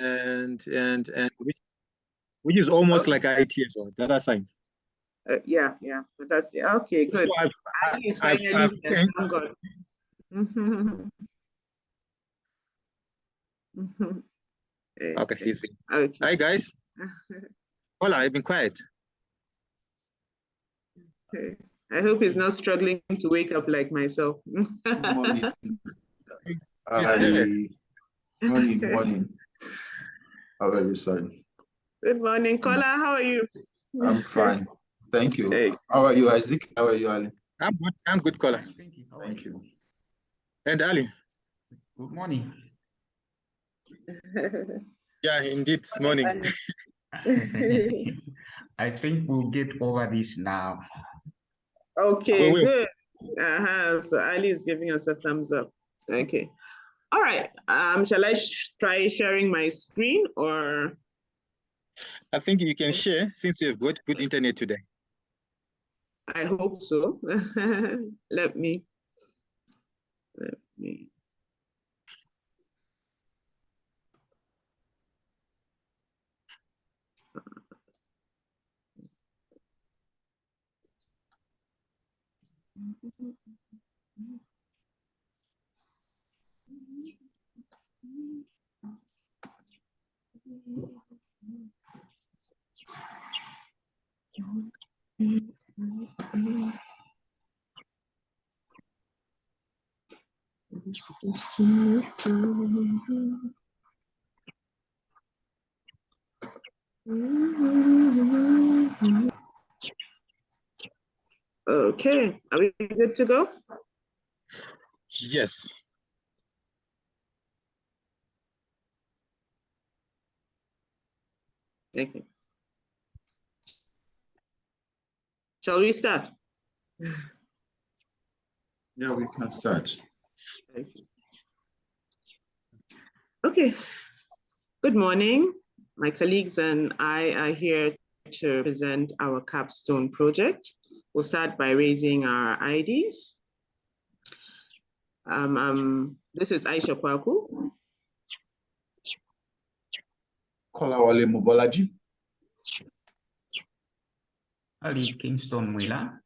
and which is almost like IT as well, data science. Yeah, but that's okay. Good. So I've changed. Thank God. Okay, easy. Okay. Hi guys. Hola, I've been quiet. I hope he's not struggling to wake up like myself. Good morning. Morning. How are you, sorry? Good morning, Kola. How are you? I'm fine. Thank you. Hey. How are you, Isaac? How are you, Ali? I'm good, Kola. Thank you. Thank you. And Ali? Good morning. Yeah, indeed, it's morning. I think we'll get over this now. Okay, good. So Ali is giving us a thumbs up. Okay. All right. Shall I try sharing my screen or? I think you can share since you've got good internet today. I hope so. Let me. Okay, are we good to go? Yes. Okay. Shall we start? Yeah, we can start. Okay. Good morning. My colleagues and I are here to present our capstone project. We'll start by raising our IDs. This is Aisha Kwaku. Kolawole Mobolaji. Ali Kingston Mwila.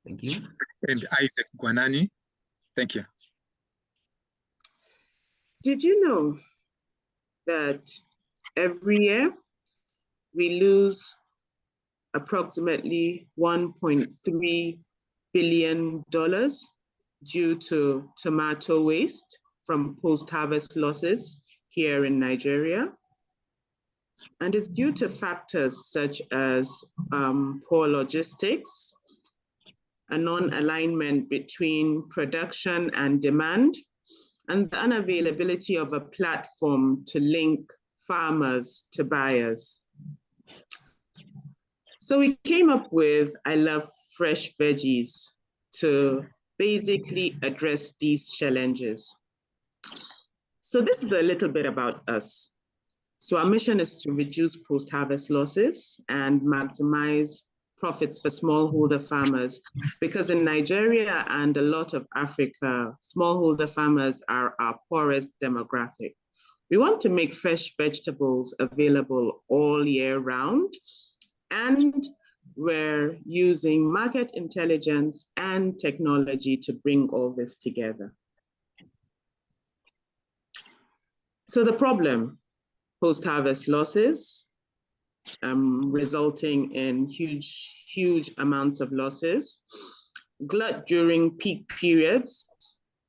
Thank you. And Isaac Gwanani. Thank you. Did you know that every year we lose approximately $1.3 billion due to tomato waste from post-harvest losses here in Nigeria? And it's due to factors such as poor logistics, a non-alignment between production and demand, and the unavailability of a platform to link farmers to buyers. So we came up with iLove Fresh Veggies to basically address these challenges. So this is a little bit about us. So our mission is to reduce post-harvest losses and maximize profits for smallholder farmers, because in Nigeria and a lot of Africa, smallholder farmers are our poorest demographic. We want to make fresh vegetables available all year round, and we're using market intelligence and technology to bring all this together. So the problem, post-harvest losses, resulting in huge amounts of losses, glut during peak periods,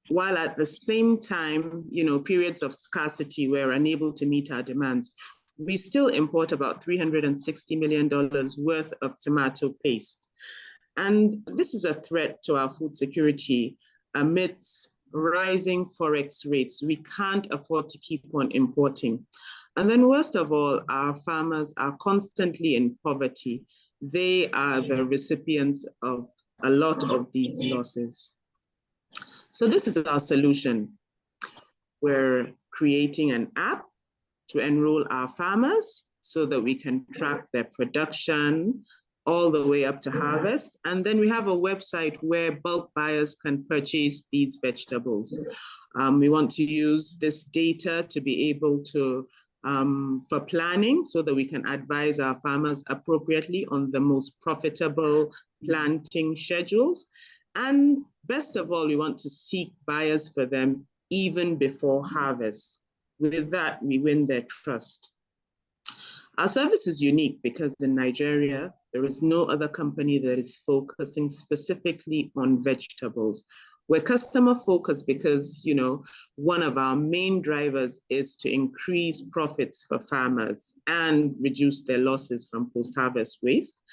while at the same time, periods of scarcity, we're unable to meet our demands. We still import about $360 million worth of tomato paste. And this is a threat to our food security amidst rising Forex rates. We can't afford to keep on importing. And then worst of all, our farmers are constantly in poverty. They are the recipients of a lot of these losses. So this is our solution. We're creating an app to enroll our farmers so that we can track their production all the way up to harvest. And then we have a website where bulk buyers can purchase these vegetables. We want to use this data to be able to for planning so that we can advise our farmers appropriately on the most profitable planting schedules. And best of all, we want to seek buyers for them even before harvest. With that, we win their trust. Our service is unique because in Nigeria, there is no other company that is focusing specifically on vegetables. We're customer focused because, you know, one of our main drivers is to increase profits for farmers and reduce their losses from post-harvest waste.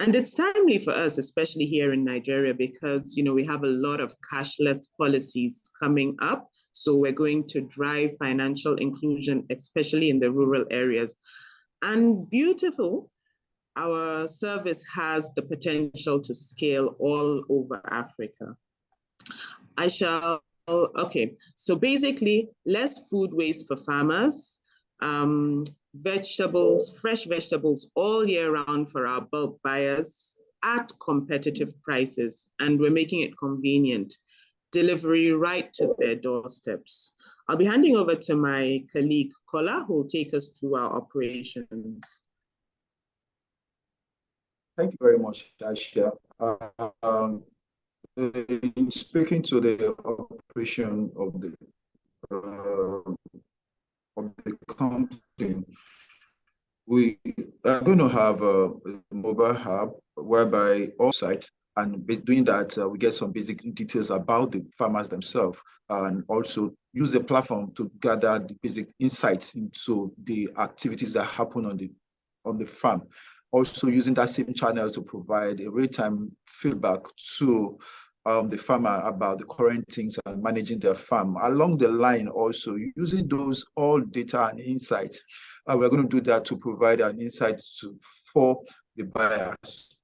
And it's timely for us, especially here in Nigeria, because, you know, we have a lot of cashless policies coming up. So we're going to drive financial inclusion, especially in the rural areas. And beautiful, our service has the potential to scale all over Africa. Okay, so basically less food waste for farmers, vegetables, fresh vegetables all year round for our bulk buyers at competitive prices, and we're making it convenient. Delivery right to their doorsteps. I'll be handing over to my colleague, Kola, who will take us through our operations. Thank you very much, Aisha. In speaking to the operation of the company, we are going to have a mobile hub whereby all sites, and doing that, we get some basic details about the farmers themselves, and also use the platform to gather the basic insights into the activities that happen on the farm. Also using that same channel to provide a real-time feedback to the farmer about the current things and managing their farm. Along the line, also using those all data and insights, we're going to do that to provide an insight for the buyers.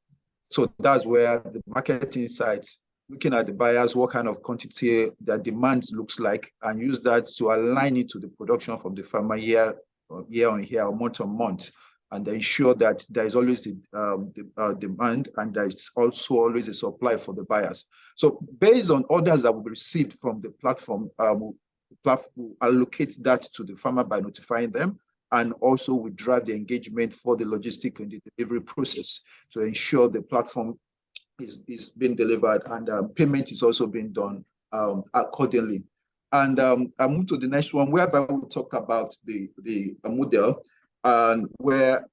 So that's where the market insights, looking at the buyers, what kind of quantity their demand looks like, and use that to align it to the production from the farmer year on year or month on month, and ensure that there is always the demand and there is also always a supply for the buyers. So based on orders that will be received from the platform, the platform will allocate that to the farmer by notifying them, and also we drive the engagement for the logistic and the delivery process to ensure the platform is being delivered, and payment is also being done accordingly. And I move to the next one, whereby we talk about the model, and where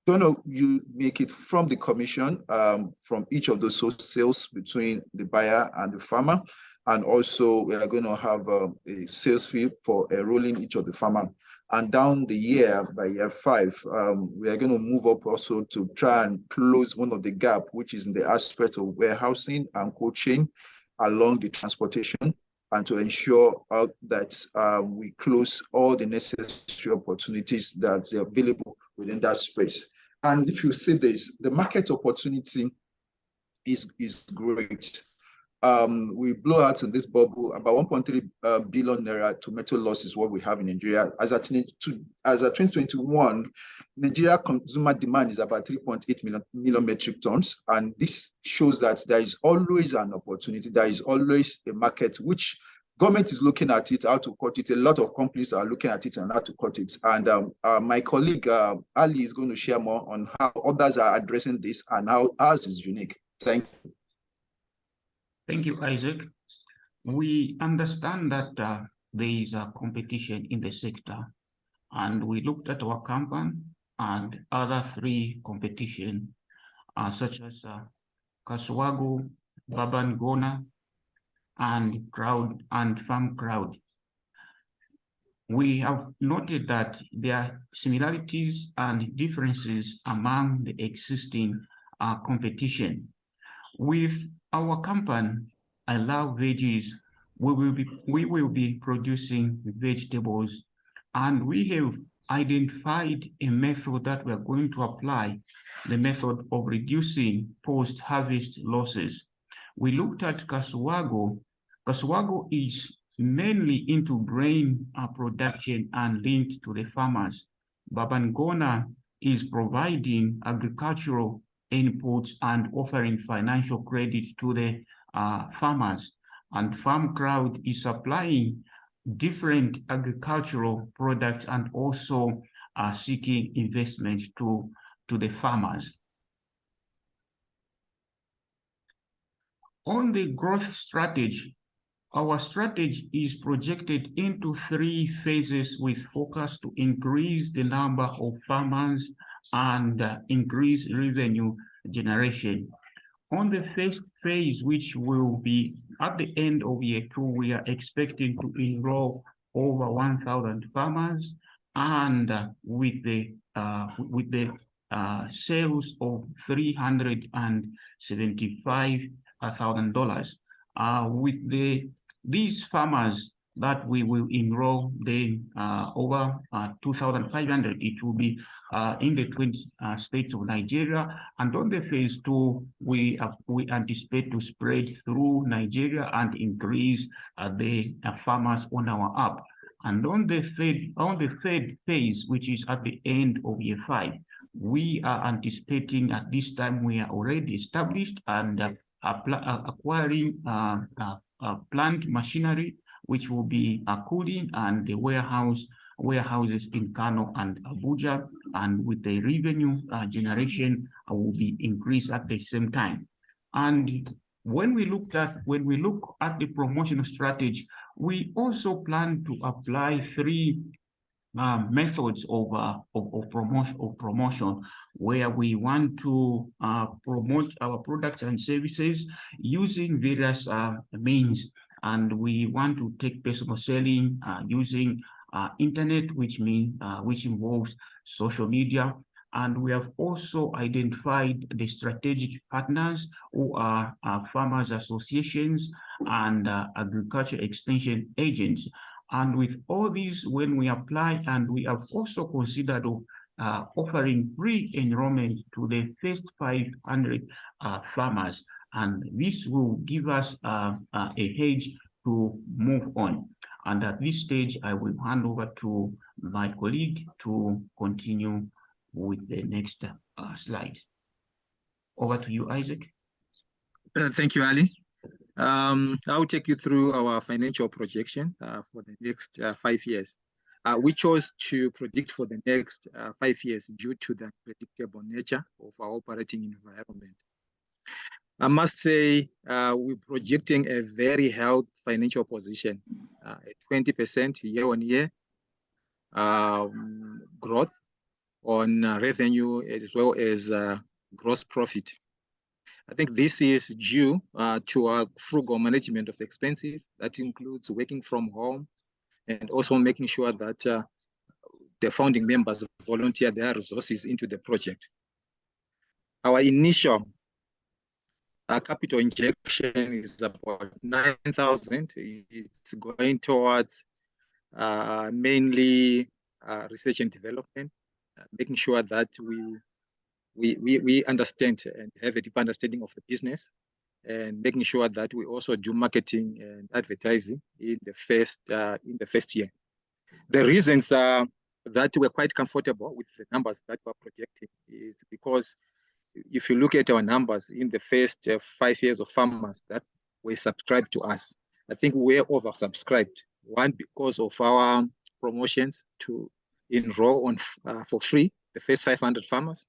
you make it from the commission from each of those sales between the buyer and the farmer, and also we are going to have a sales fee for enrolling each of the farmer. And down the year, by year 5, we are going to move up also to try and close one of the gap, which is in the aspect of warehousing and cold chain along the transportation, and to ensure that we close all the necessary opportunities that are available within that space. And if you see this, the market opportunity is great. We blow out in this bubble about 1.3 billion naira tomato loss is what we have in Nigeria. As at 2021, Nigeria consumer demand is about 3.8 million metric tons. And this shows that there is always an opportunity. There is always a market which government is looking at it, how to cut it. A lot of companies are looking at it and how to cut it. And my colleague Ali is going to share more on how others are addressing this and how ours is unique. Thank you. Thank you, Isaac. We understand that there is a competition in the sector, and we looked at our company and other 3 competition, such as Kaswago, Babangona, and Farm Crowd. We have noted that there are similarities and differences among the existing competition. With our company, iLove Veggies, we will be producing vegetables, and we have identified a method that we are going to apply, the method of reducing post-harvest losses. We looked at Kaswago. Kaswago is mainly into grain production and linked to the farmers. Babangona is providing agricultural inputs and offering financial credit to the farmers. And Farm Crowd is supplying different agricultural products and also seeking investment to the farmers. On the growth strategy, our strategy is projected into 3 phases with focus to increase the number of farmers and increase revenue generation. On the first phase, which will be at the end of year 2, we are expecting to enroll over 1,000 farmers, and with the sales of $375,000. With these farmers that we will enroll, then over 2,500, it will be in the 20 states of Nigeria. And on the phase 2, we anticipate to spread through Nigeria and increase the farmers on our app. And on the third phase, which is at the end of year 5, we are anticipating at this time we are already established and acquiring plant machinery, which will be cooling and the warehouses in Kano and Abuja, and with the revenue generation will be increased at the same time. And when we look at the promotional strategy, we also plan to apply 3 methods of promotion, where we want to promote our products and services using various means, and we want to take personal selling using internet, which involves social media. And we have also identified the strategic partners who are farmers associations and agriculture extension agents. And with all these, when we apply, and we have also considered offering pre-enrollment to the first 500 farmers, and this will give us a hedge to move on. And at this stage, I will hand over to my colleague to continue with the next slide. Over to you, Isaac. Thank you, Ali. I'll take you through our financial projection for the next 5 years. We chose to predict for the next 5 years due to the predictable nature of our operating environment. I must say we're projecting a very healthy financial position, 20% year-on-year growth on revenue as well as gross profit. I think this is due to our frugal management of expenses. That includes working from home and also making sure that the founding members volunteer their resources into the project. Our initial capital injection is about 9,000. It's going towards mainly research and development, making sure that we understand and have a deep understanding of the business, and making sure that we also do marketing and advertising in the first year. The reasons that we're quite comfortable with the numbers that we're projecting is because if you look at our numbers in the first 5 years of farmers that were subscribed to us, I think we're oversubscribed. One, because of our promotions to enroll on for free the first 500 farmers.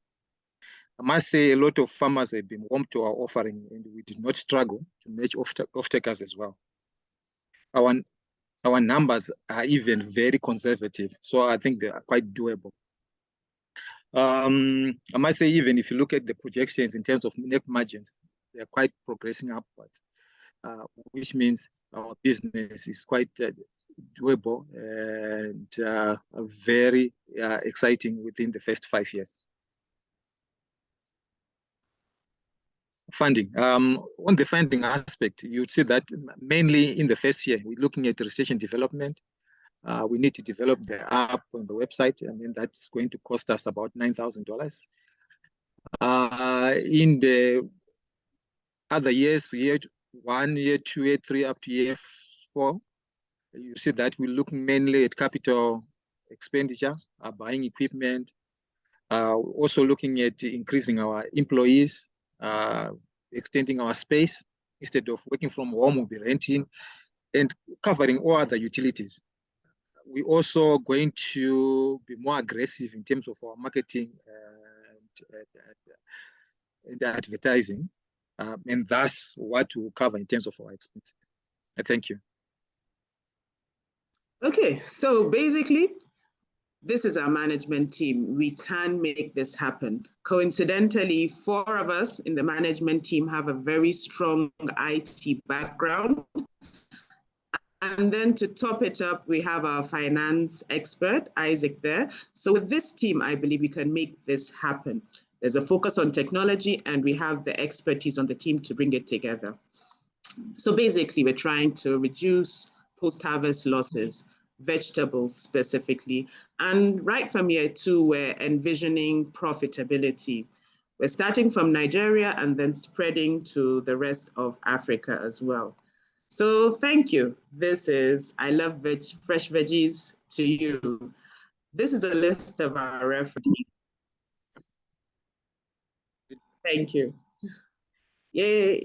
I must say a lot of farmers have been warm to our offering, and we did not struggle to match off-takers as well. Our numbers are even very conservative, so I think they are quite doable. I must say, even if you look at the projections in terms of net margins, they are quite progressing upwards, which means our business is quite doable and very exciting within the first 5 years. Funding. On the funding aspect, you would see that mainly in the first year, we're looking at research and development. We need to develop the app on the website, and then that's going to cost us about $9,000. In the other years, year 1, year 2, year 3, up to year 4, you see that we're looking mainly at capital expenditure, buying equipment, also looking at increasing our employees, extending our space. Instead of working from home, we'll be renting and covering all other utilities. we're also going to be more aggressive in terms of our marketing and advertising, and that's what we'll cover in terms of our expenses. Thank you. Okay, so basically, this is our management team. We can make this happen. Coincidentally, 4 of us in the management team have a very strong IT background. And then to top it up, we have our finance expert, Isaac, there. So with this team, I believe we can make this happen. There's a focus on technology, and we have the expertise on the team to bring it together. So basically, we're trying to reduce post-harvest losses, vegetables specifically. And right from year 2, we're envisioning profitability. We're starting from Nigeria and then spreading to the rest of Africa as well. So thank you. This is iLove Fresh Veggies to you. This is a list of our references. Thank you. Yay.